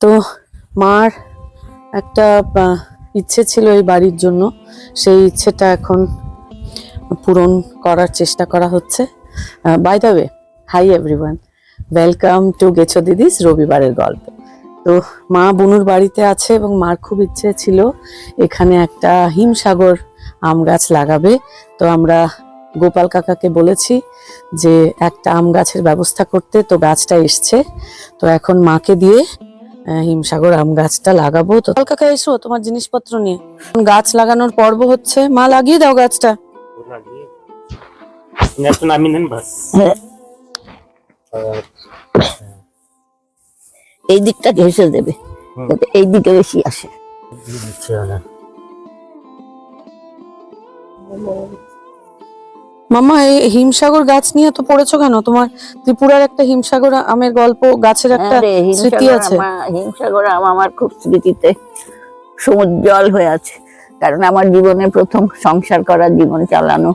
তো মার একটা ইচ্ছে ছিল এই বাড়ির জন্য, সেই ইচ্ছেটা এখন পূরণ করার চেষ্টা করা হচ্ছে। By the way, hi everyone, welcome to গেছো দিদিস রবিবারের গল্প। তো মা বুনুর বাড়িতে আছে এবং মার খুব ইচ্ছে ছিল এখানে একটা হিমসাগর আম গাছ লাগাবে। তো আমরা গোপাল কাকাকে বলেছি যে একটা আম গাছের ব্যবস্থা করতে, তো গাছটা এসছে। তো এখন মাকে দিয়ে হিমসাগর আম গাছটা লাগাবো। তো গোপাল কাকা এসো তোমার জিনিসপত্র নিয়ে, গাছ লাগানোর পর্ব হচ্ছে। মা লাগিয়ে দাও গাছটা। এই দিকটা ঘেঁষে দেবে, এই দিকে বেশি আসে। মামা এই হিমসাগর গাছ নিয়ে তো পড়েছো কেন? তোমার ত্রিপুরার একটা হিমসাগর আমের গল্প, গাছের একটা স্মৃতি আছে। হিমসাগর আম আমার খুব স্মৃতিতে সমুজ্জ্বল হয়ে আছে, কারণ আমার জীবনে প্রথম সংসার করা, জীবন চালানো,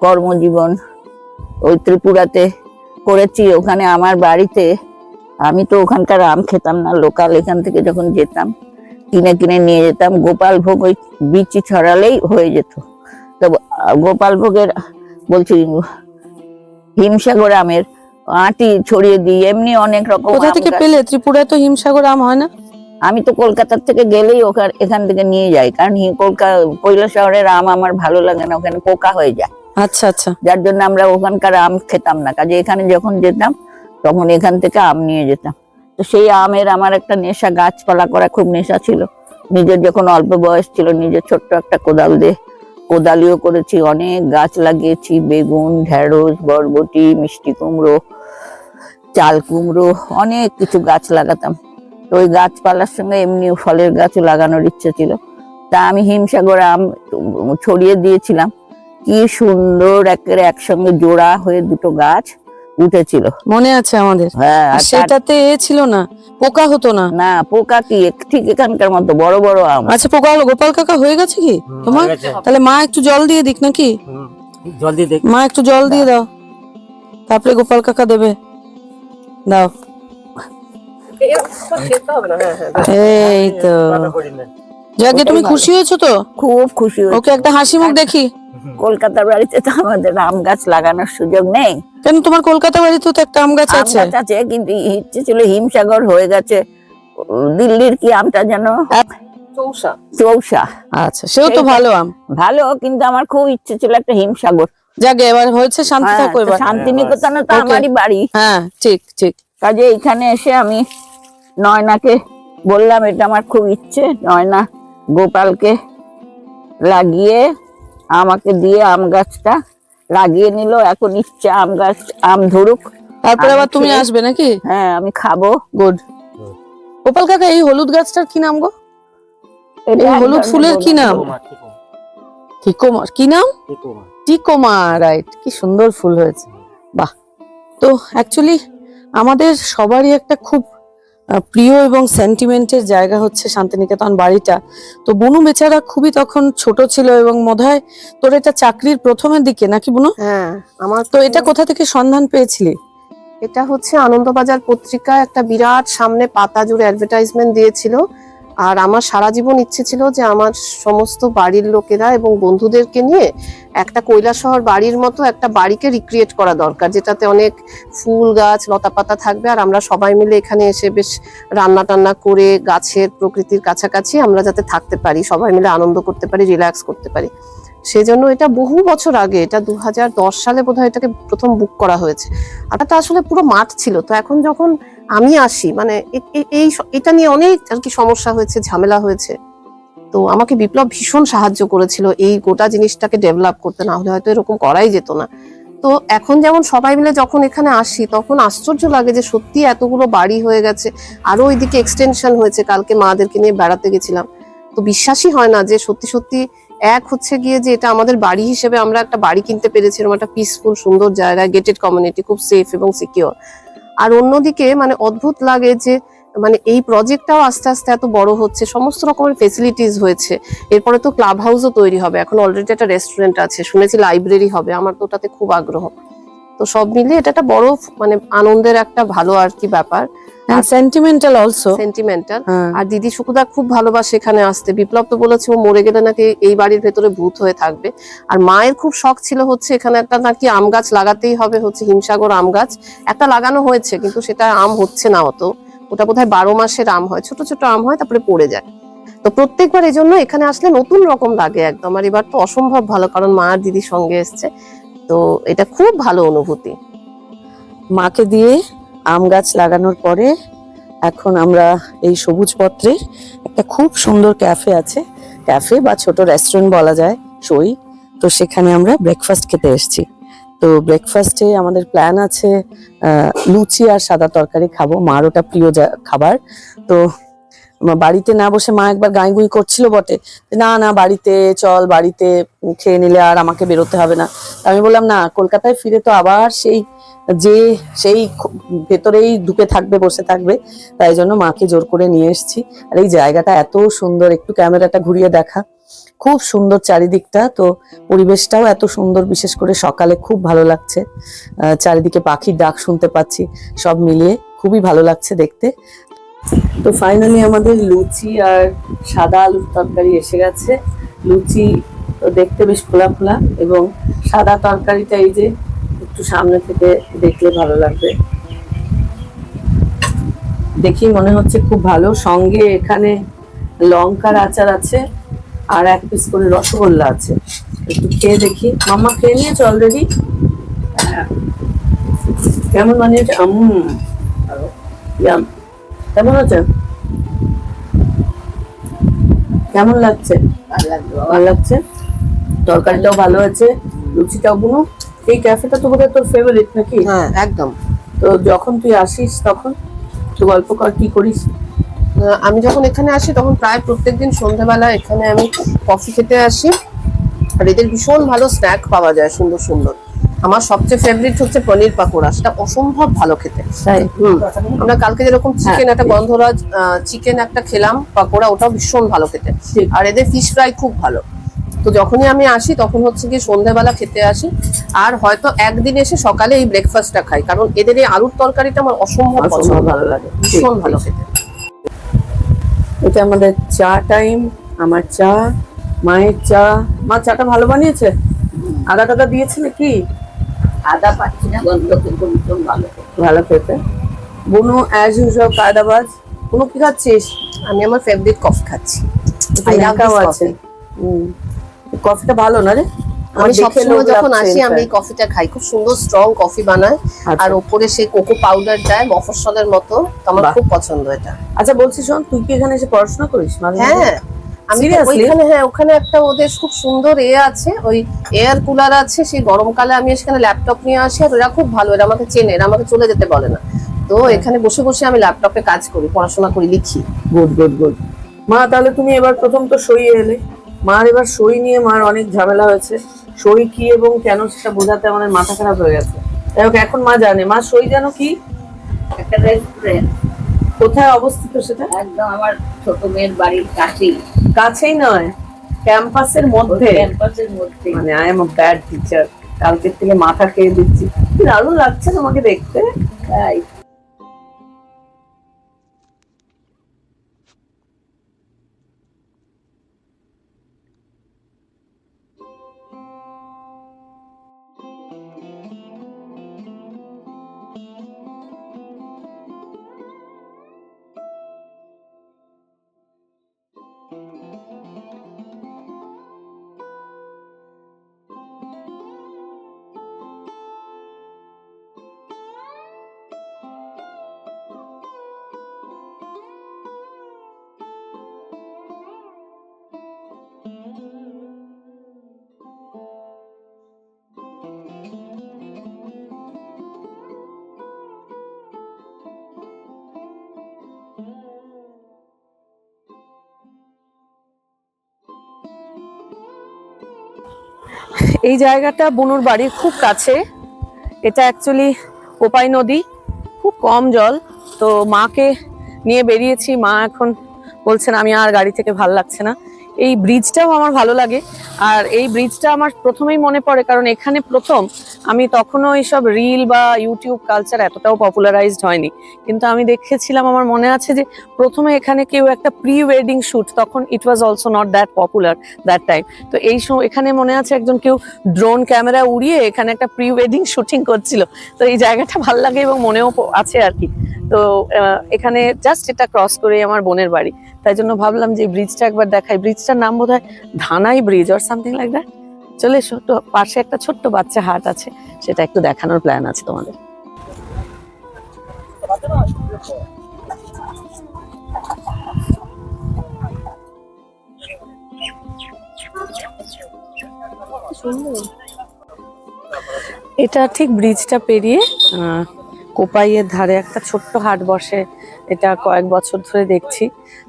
কর্মজীবন ওই ত্রিপুরাতে করেছি। ওখানে আমার বাড়িতে, আমি তো ওখানকার আম খেতাম না, লোকাল এখান থেকে যখন যেতাম কিনে কিনে নিয়ে যেতাম। গোপাল ভোগ ওই বিচি ছড়ালেই হয়ে যেত। তো গোপাল ভোগের বলছি হিমসাগর আমের আটি ছড়িয়ে দিই, এমনি অনেক রকম। কোথা থেকে পেলে? ত্রিপুরায় তো হিমসাগর আম হয় না। আমি তো কলকাতার থেকে গেলেই এখান থেকে নিয়ে যাই, কারণ কৈলাসহরের আম আমার ভালো লাগে না, ওখানে পোকা হয়ে যায়। আচ্ছা আচ্ছা, যার জন্য আমরা ওখানকার আম খেতাম না। কাজে এখানে যখন যেতাম তখন এখান থেকে আম নিয়ে যেতাম। তো সেই আমের আমার একটা নেশা, গাছপালা করা খুব নেশা ছিল। নিজের যখন অল্প বয়স ছিল, নিজের ছোট্ট একটা কোদাল দিয়ে কোদালিও করেছি, অনেক গাছ লাগিয়েছি, বেগুন, ঢেঁড়স, বরবটি, মিষ্টি কুমড়ো, চাল কুমড়ো, অনেক কিছু গাছ লাগাতাম। তো ওই গাছপালার সঙ্গে এমনি ফলের গাছও লাগানোর ইচ্ছে ছিল। তা আমি হিমসাগর আম ছড়িয়ে দিয়েছিলাম, কি সুন্দর একেবারে একসঙ্গে জোড়া হয়ে দুটো গাছ উঠেছিল, মনে আছে আমাদের। হ্যাঁ, সেটাতে ছিল না, পোকা হতো না। না, পোকা কি, ঠিক এখানকার মতো বড় বড় আম। আচ্ছা, পোকা হলো। গোপাল কাকা হয়ে গেছে কি তোমার? তাহলে মা একটু জল দিয়ে দিক নাকি? জল দিয়ে মা একটু জল দিয়ে দাও, তারপরে গোপাল কাকা দেবে। দাও। এই তো যাকে, তুমি খুশি হয়েছো তো? খুব খুশি হয়েছি। ওকে একটা হাসি মুখ দেখি। কলকাতার বাড়িতে তো আমাদের আম গাছ লাগানোর সুযোগ নেই। কেন, তোমার কলকাতা বাড়িতে তো একটা আম গাছ আছে। আছে, কিন্তু ইচ্ছে ছিল হিমসাগর, হয়ে গেছে দিল্লির কি আমটা যেন, চৌসা। আচ্ছা, সেও তো ভালো আম, ভালো, কিন্তু আমার খুব ইচ্ছে ছিল একটা হিমসাগর। যাকে এবার হয়েছে, শান্তি থাকো এবার। শান্তিনিকেতনে তো আমারই বাড়ি। হ্যাঁ, ঠিক ঠিক। কাজে এখানে এসে আমি নয়নাকে বললাম এটা আমার খুব ইচ্ছে। নয়না গোপালকে লাগিয়ে আমাকে দিয়ে আম গাছটা লাগিয়ে নিল। এখন ইচ্ছে আম গাছ আম ধরুক, তারপরে আবার তুমি আসবে নাকি? হ্যাঁ, আমি খাবো। গুড। গোপাল কাকা, এই হলুদ গাছটার কি নাম গো? এই হলুদ ফুলের কি নাম? টিকোমা। কি নাম? Tecoma, right. কি সুন্দর ফুল হয়েছে, বাহ। তো অ্যাকচুয়ালি আমাদের সবারই একটা খুব প্রিয় এবং সেন্টিমেন্টের জায়গা হচ্ছে শান্তিনিকেতন বাড়িটা। তো বুনু বেচারা খুবই তখন ছোট ছিল, এবং বোধহয় তোর এটা চাকরির প্রথমের দিকে নাকি বুনু? হ্যাঁ, আমার তো এটা কোথা থেকে সন্ধান পেয়েছিলি? এটা হচ্ছে আনন্দবাজার পত্রিকা, একটা বিরাট সামনে পাতা জুড়ে অ্যাডভার্টাইজমেন্ট দিয়েছিল। আর আমার সারা জীবন ইচ্ছে ছিল যে আমার সমস্ত বাড়ির লোকেরা এবং বন্ধুদেরকে নিয়ে একটা কৈলাসহর বাড়ির মতো একটা বাড়িকে রিক্রিয়েট করা দরকার, যেটাতে অনেক ফুল গাছ, লতা পাতা থাকবে, আর আমরা সবাই মিলে এখানে এসে বেশ রান্না টান্না করে গাছের প্রকৃতির কাছাকাছি আমরা যাতে থাকতে পারি, সবাই মিলে আনন্দ করতে পারি, রিল্যাক্স করতে পারি। সেজন্য এটা বহু বছর আগে, এটা 2010 সালে বোধহয় এটাকে প্রথম বুক করা হয়েছে। আর এটা আসলে পুরো মাঠ ছিল। তো এখন যখন আমি আসি, মানে এটা নিয়ে অনেক আর কি সমস্যা হয়েছে, ঝামেলা হয়েছে। তো আমাকে বিপ্লব ভীষণ সাহায্য করেছিল এই গোটা জিনিসটাকে ডেভেলপ করতে, না হলে হয়তো এরকম করাই যেত না। তো এখন যেমন সবাই মিলে যখন এখানে আসি, তখন আশ্চর্য লাগে যে সত্যি এতগুলো বাড়ি হয়ে গেছে, আরো ওইদিকে এক্সটেনশন হয়েছে। কালকে মাদেরকে নিয়ে বেড়াতে গেছিলাম, তো বিশ্বাসই হয় না যে সত্যি সত্যি এক হচ্ছে গিয়ে যে এটা আমাদের বাড়ি হিসেবে আমরা একটা বাড়ি কিনতে পেরেছি, এরকম একটা পিসফুল সুন্দর জায়গায়, গেটেড কমিউনিটি, খুব সেফ এবং সিকিউর। আর অন্যদিকে মানে অদ্ভুত লাগে যে মানে এই প্রজেক্টটাও আস্তে আস্তে এত বড় হচ্ছে, সমস্ত রকমের ফেসিলিটিস হয়েছে। এরপরে তো ক্লাব হাউসও তৈরি হবে, এখন অলরেডি একটা রেস্টুরেন্ট আছে, শুনেছি লাইব্রেরি হবে, আমার তো ওটাতে খুব আগ্রহ। তো সব মিলিয়ে এটা একটা বড় মানে আনন্দের একটা ভালো আর কি ব্যাপার, সেন্টিমেন্টাল অলসো। সেন্টিমেন্টাল। আর দিদি সুকুদা খুব ভালোবাসে এখানে আসতে। বিপ্লব তো বলেছে ও মরে গেলে নাকি এই বাড়ির ভেতরে ভূত হয়ে থাকবে। আর মায়ের খুব শখ ছিল হচ্ছে এখানে একটা নাকি আম গাছ লাগাতেই হবে, হচ্ছে হিমসাগর আম গাছ একটা লাগানো হয়েছে, কিন্তু সেটা আম হচ্ছে না অত। ওটা বোধহয় 12 মাসের আম হয়, ছোট ছোট আম হয়, তারপরে পড়ে যায়। তো প্রত্যেকবার এই জন্য এখানে আসলে নতুন রকম লাগে একদম। আর এবার তো অসম্ভব ভালো, কারণ মা আর দিদির সঙ্গে এসছে, তো এটা খুব ভালো অনুভূতি। মাকে দিয়ে আম গাছ লাগানোর পরে এখন আমরা এই সবুজ পত্রে একটা খুব সুন্দর ক্যাফে আছে, ক্যাফে বা ছোট রেস্টুরেন্ট বলা যায়, সই। তো সেখানে আমরা ব্রেকফাস্ট খেতে এসেছি। তো ব্রেকফাস্টে আমাদের প্ল্যান আছে লুচি আর সাদা তরকারি খাবো, মার ওটা প্রিয় খাবার। তো বাড়িতে না বসে মা একবার গাঁইগুঁই করছিল বটে, না না বাড়িতে চল, বাড়িতে খেয়ে নিলে আর আমাকে বেরোতে হবে না। আমি বললাম না, কলকাতায় ফিরে তো আবার সেই ভেতরেই ঢুকে থাকবে, বসে থাকবে, তাই জন্য মাকে জোর করে নিয়ে এসেছি। আর এই জায়গাটা এত সুন্দর, একটু ক্যামেরাটা ঘুরিয়ে দেখা, খুব সুন্দর চারিদিকটা, তো পরিবেশটাও এত সুন্দর, বিশেষ করে সকালে খুব ভালো লাগছে। চারিদিকে পাখির ডাক শুনতে পাচ্ছি, সব মিলিয়ে খুবই ভালো লাগছে দেখতে। তো ফাইনালি আমাদের লুচি আর সাদা আলুর তরকারি এসে গেছে। লুচি তো দেখতে বেশ ফোলা ফোলা, এবং সাদা তরকারিটা এই যে একটু সামনে থেকে দেখলে ভালো লাগবে, দেখি মনে হচ্ছে খুব ভালো। সঙ্গে এখানে লঙ্কার আচার আছে আর 1 পিস করে রসগোল্লা আছে। একটু খেয়ে দেখি। মাম্মা খেয়ে নিয়েছো অলরেডি? কেমন বানিয়েছে? কেমন আছে? কেমন লাগছে? ভালো লাগছে। তরকারিটাও ভালো আছে, লুচিটাও। বুনু, এই ক্যাফেটা তো বোধহয় তোর ফেভারিট নাকি? হ্যাঁ একদম। তো যখন তুই আসিস তখন একটু গল্প কর, কি করিস? আমি যখন এখানে আসি তখন প্রায় প্রত্যেকদিন সন্ধ্যাবেলা এখানে আমি কফি খেতে আসি। আর এদের ভীষণ ভালো স্ন্যাক পাওয়া যায়, সুন্দর সুন্দর। আমার সবচেয়ে ফেভারিট হচ্ছে পনির পাকোড়া, সেটা অসম্ভব ভালো খেতে। আমরা কালকে যেরকম চিকেন একটা গন্ধরাজ চিকেন একটা খেলাম পাকোড়া, ওটাও ভীষণ ভালো খেতে। আর এদের ফিশ ফ্রাই খুব ভালো। তো যখনই আমি আসি তখন হচ্ছে কি সন্ধ্যাবেলা খেতে আসি, আর হয়তো একদিন এসে সকালে এই ব্রেকফাস্টটা খাই, কারণ এদের এই আলুর তরকারিটা আমার অসম্ভব ভালো লাগে, ভীষণ ভালো খেতে। এটা আমাদের চা টাইম, আমার চা, মায়ের চা। মা চাটা ভালো বানিয়েছে? আদা টাদা দিয়েছে নাকি? আদা পাচ্ছি না, গন্ধ কিন্তু ভীষণ ভালো। ভালো খেতে। বুনু অ্যাজ ইউজুয়াল কায়দাবাজ। বুনু কি খাচ্ছিস? আমি আমার ফেভারিট কফি খাচ্ছি। আছে। কফিটা ভালো না রে? আমি সবসময় যখন আসি আমি এই কফিটা খাই, খুব সুন্দর স্ট্রং কফি বানায়, আর ওপরে সেই কোকো পাউডার দেয় মফস্বলের মতো, আমার খুব পছন্দ এটা। আচ্ছা বলছি শোন, তুই কি এখানে এসে পড়াশোনা করিস? হ্যাঁ আমি ওইখানে, হ্যাঁ ওখানে একটা ওদের খুব সুন্দর আছে, ওই এয়ার কুলার আছে। সেই গরমকালে আমি সেখানে ল্যাপটপ নিয়ে আসি, আর ওরা খুব ভালো, এরা আমাকে চেনে, এরা আমাকে চলে যেতে বলে না। তো এখানে বসে বসে আমি ল্যাপটপে কাজ করি, পড়াশোনা করি, লিখি। Good good good. মা তাহলে তুমি এবার প্রথম তো সই এলে, মার এবার সই নিয়ে মার অনেক ঝামেলা হয়েছে। সই কি এবং কেন সেটা বোঝাতে আমাদের মাথা খারাপ হয়ে গেছে। যাই হোক, এখন মা জানে। মা সই জানো কি? একটা রেস্টুরেন্ট। কোথায় অবস্থিত সেটা? একদম আমার ছোট মেয়ের বাড়ির কাছেই। কাছেই নয়, ক্যাম্পাসের মধ্যে। ক্যাম্পাসের মধ্যে। মানে I am a bad teacher, কালকের থেকে মাথা খেয়ে দিচ্ছি। দারুণ লাগছে তোমাকে দেখতে। তাই এই জায়গাটা বুনুর বাড়ির খুব কাছে। এটা অ্যাকচুয়ালি কোপাই নদী, খুব কম জল। তো মাকে নিয়ে বেরিয়েছি, মা এখন বলছেন আমি আর গাড়ি থেকে ভাল লাগছে না, এই ব্রিজটাও আমার ভালো লাগে। আর এই ব্রিজটা আমার প্রথমেই মনে পড়ে, কারণ এখানে প্রথম আমি তখনও এইসব রিল বা ইউটিউব কালচার এতটাও পপুলারাইজড হয়নি, কিন্তু আমি দেখেছিলাম, আমার মনে আছে যে প্রথমে এখানে কেউ একটা প্রি ওয়েডিং শুট, তখন it was also not that popular that time. তো এই এখানে মনে আছে একজন কেউ ড্রোন ক্যামেরা উড়িয়ে এখানে একটা প্রি ওয়েডিং শুটিং করছিল। তো এই জায়গাটা ভালো লাগে এবং মনেও আছে আর কি। তো এখানে জাস্ট এটা ক্রস করে আমার বোনের বাড়ি, তাই জন্য ভাবলাম যে ব্রিজটা একবার দেখাই। ব্রিজটার নাম বোধহয় Dhanai bridge or something like that. চলে এসো, তো পাশে একটা ছোট্ট বাচ্চা হাট আছে, সেটা একটু দেখানোর প্ল্যান আছে তোমাদের। এটা ঠিক ব্রিজটা পেরিয়ে কোপাইয়ের ধারে একটা ছোট্ট হাট বসে, এটা কয়েক বছর ধরে দেখছি।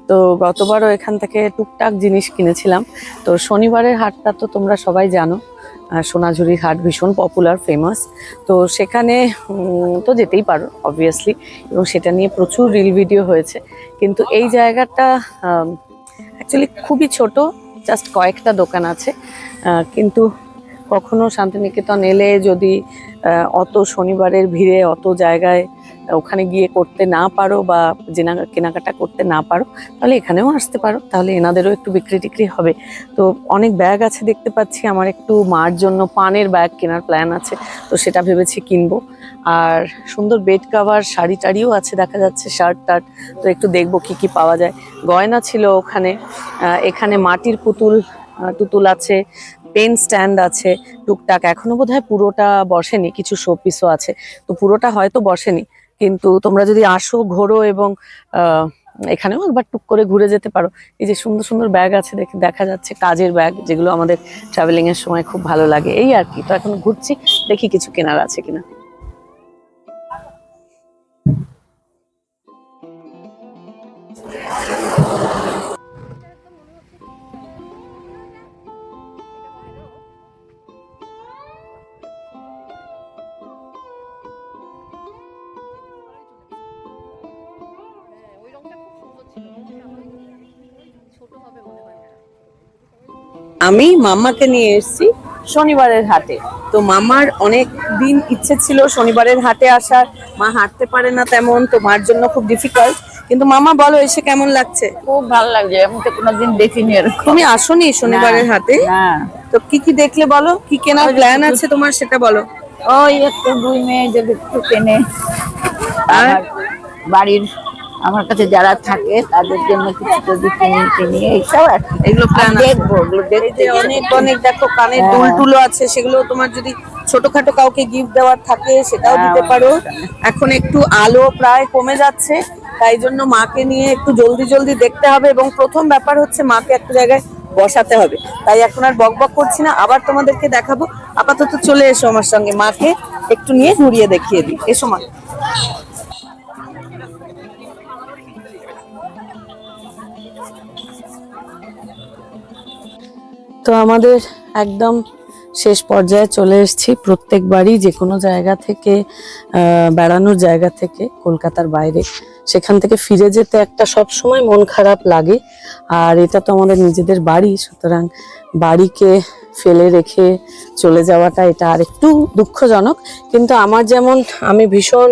তো গতবারও এখান থেকে টুকটাক জিনিস কিনেছিলাম। তো শনিবারের হাটটা তো তোমরা সবাই জানো, সোনাঝুরির হাট ভীষণ পপুলার, ফেমাস। তো সেখানে তো যেতেই পারো অবভিয়াসলি, এবং সেটা নিয়ে প্রচুর রিল ভিডিও হয়েছে। কিন্তু এই জায়গাটা অ্যাকচুয়ালি খুবই ছোট, জাস্ট কয়েকটা দোকান আছে। কিন্তু কখনো শান্তিনিকেতন এলে যদি অত শনিবারের ভিড়ে অত জায়গায় ওখানে গিয়ে করতে না পারো বা কেনাকাটা করতে না পারো, তাহলে এখানেও আসতে পারো, তাহলে এনাদেরও একটু বিক্রি টিক্রি হবে। তো অনেক ব্যাগ আছে দেখতে পাচ্ছি, আমার একটু মার জন্য পানের ব্যাগ কেনার প্ল্যান আছে, তো সেটা ভেবেছি কিনবো। আর সুন্দর বেড কাভার, শাড়ি টাড়িও আছে দেখা যাচ্ছে, শার্ট টার্ট। তো একটু দেখবো কি কি পাওয়া যায়। গয়না ছিল ওখানে, এখানে মাটির টুতুল আছে, পেন স্ট্যান্ড আছে টুকটাক। এখনো বোধহয় পুরোটা বসেনি, কিছু শোপিসও আছে, তো পুরোটা হয়তো বসেনি। কিন্তু তোমরা যদি আসো, ঘোরো এবং এখানেও একবার টুক করে ঘুরে যেতে পারো। এই যে সুন্দর সুন্দর ব্যাগ আছে দেখা যাচ্ছে, কাজের ব্যাগ, যেগুলো আমাদের ট্রাভেলিং এর সময় খুব ভালো লাগে। এই আর কি, তো এখন ঘুরছি, দেখি কিছু কেনার আছে কিনা। আমি মাম্মাকে নিয়ে এসেছি শনিবারের হাটে। তো মামার অনেক দিন ইচ্ছে ছিল শনিবারের হাটে আসার, মা হাঁটতে পারে না তেমন, তো মার জন্য খুব ডিফিকাল্ট। কিন্তু মামা বলো, এসে কেমন লাগছে? খুব ভালো লাগছে, আমি তো কোনোদিন দেখিনি এরকম। তুমি আসোনি শনিবারের হাটে? না। তো কি কি দেখলে বলো, কি কেনার প্ল্যান আছে তোমার সেটা বলো। ওই একটু দুই মেয়েদের একটু কেনে, আর বাড়ির আমার কাছে যারা থাকে তাদের জন্য কিছু যদি কিনি এইসব আর কি। এগুলো প্ল্যান দেখবো, ওগুলো দেখতে অনেক অনেক দেখো, কানের দুল টুলো আছে, সেগুলো তোমার যদি ছোটখাটো কাউকে গিফট দেওয়ার থাকে সেটাও দিতে পারো। এখন একটু আলো প্রায় কমে যাচ্ছে, তাই জন্য মাকে নিয়ে একটু জলদি জলদি দেখতে হবে। এবং প্রথম ব্যাপার হচ্ছে মাকে একটা জায়গায় বসাতে হবে, তাই এখন আর বকবক করছি না, আবার তোমাদেরকে দেখাবো। আপাতত চলে এসো আমার সঙ্গে, মাকে একটু নিয়ে ঘুরিয়ে দেখিয়ে দিই। এসো মা। তো আমাদের একদম শেষ পর্যায়ে চলে এসেছি। প্রত্যেকবারই যে কোনো জায়গা থেকে বেড়ানোর জায়গা থেকে, কলকাতার বাইরে, সেখান থেকে ফিরে যেতে একটা সব সময় মন খারাপ লাগে। আর এটা তো আমাদের নিজেদের বাড়ি, সুতরাং বাড়িকে ফেলে রেখে চলে যাওয়াটা এটা আর একটু দুঃখজনক। কিন্তু আমার যেমন, আমি ভীষণ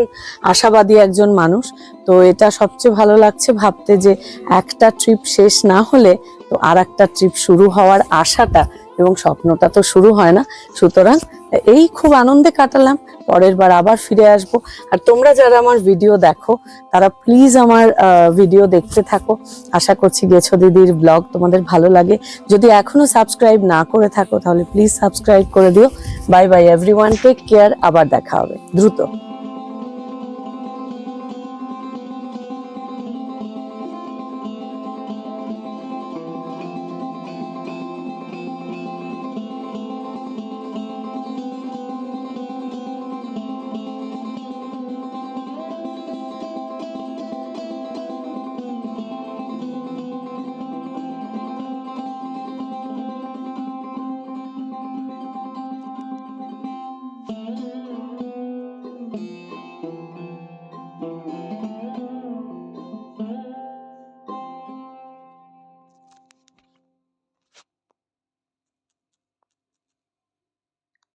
আশাবাদী একজন মানুষ, তো এটা সবচেয়ে ভালো লাগছে ভাবতে যে একটা ট্রিপ শেষ না হলে তো আর একটা ট্রিপ শুরু হওয়ার আশাটা এবং স্বপ্নটা তো শুরু হয় না। সুতরাং এই খুব আনন্দে কাটালাম, পরের বার আবার ফিরে আসব। আর তোমরা যারা আমার ভিডিও দেখো তারা প্লিজ আমার ভিডিও দেখতে থাকো। আশা করছি গেছো দিদির ব্লগ তোমাদের ভালো লাগে। যদি এখনো সাবস্ক্রাইব না করে থাকো তাহলে প্লিজ সাবস্ক্রাইব করে দিও। Bye bye everyone, take care, আবার দেখা হবে দ্রুত।